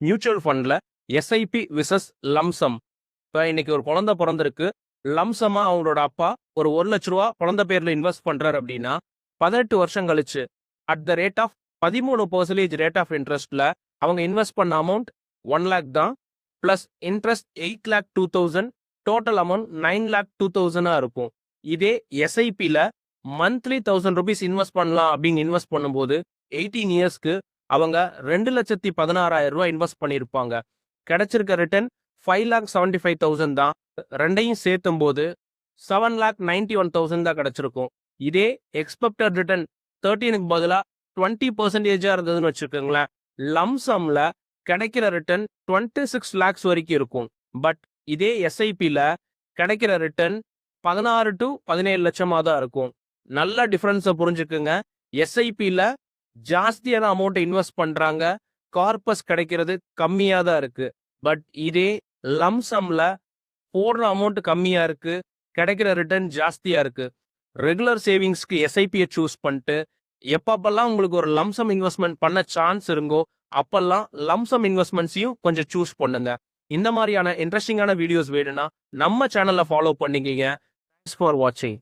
Mutual ஃபண்ட்ல SIP versus lump sum. இப்போ இன்னைக்கு ஒரு குழந்தை பிறந்திருக்கு, லம்சமா அவங்களோட அப்பா ஒரு 1,00,000 குழந்தை பேர்ல இன்வெஸ்ட் பண்றாரு அப்படின்னா 18 வருஷம் கழிச்சு at the rate of 13% rate of இன்ட்ரெஸ்ட்ல அவங்க இன்வெஸ்ட் பண்ண அமௌண்ட் 1 லேக் தான், பிளஸ் இன்ட்ரெஸ்ட் 8,02,000, டோட்டல் அமௌண்ட் 9,02,000 இருக்கும். இதே எஸ்ஐபியில் மந்த்லி 1,000 rupees இன்வெஸ்ட் பண்ணலாம் அப்படின்னு இன்வெஸ்ட் பண்ணும்போது 18 இயர்ஸ்க்கு அவங்க 2,16,000 இன்வெஸ்ட் பண்ணியிருப்பாங்க. கிடைச்சிருக்க ரிட்டர்ன் 5,75,000 தான். ரெண்டையும் சேர்த்தும் போது 7,91,000 தான் கிடைச்சிருக்கும். இதே எக்ஸ்பெக்டட் ரிட்டர்ன் 13க்கு பதிலாக 20% இருந்ததுன்னு வச்சுக்கோங்களேன், லம்சம்ல கிடைக்கிற ரிட்டர்ன் 26 lakhs வரைக்கும் இருக்கும். பட் இதே எஸ்ஐபியில் கிடைக்கிற ரிட்டர்ன் 16 to 17 லட்சமாக தான் இருக்கும். நல்ல டிஃபரன்ஸை புரிஞ்சுக்குங்க. எஸ்ஐபியில் ஜாஸ்தியான அமௌண்ட் இன்வெஸ்ட் பண்றாங்க, கார்பஸ் கிடைக்கிறது கம்மியாக தான் இருக்கு. பட் இதே லம்சம்ல போடுற அமௌண்ட் கம்மியா இருக்கு, கிடைக்கிற ரிட்டர்ன் ஜாஸ்தியா இருக்கு. ரெகுலர் சேவிங்ஸ்க்கு எஸ்ஐபியை சூஸ் பண்ணிட்டு எப்பப்பெல்லாம் உங்களுக்கு ஒரு லம்சம் இன்வெஸ்ட்மெண்ட் பண்ண சான்ஸ் இருங்கோ அப்பெல்லாம் லம்சம் இன்வெஸ்ட்மெண்ட்ஸையும் கொஞ்சம் சூஸ் பண்ணுங்க. இந்த மாதிரியான இன்ட்ரெஸ்டிங்கான வீடியோஸ் வேணும்னா நம்ம சேனலை ஃபாலோ பண்ணிக்கிங்க. தேங்க்ஸ் ஃபார் வாட்சிங்.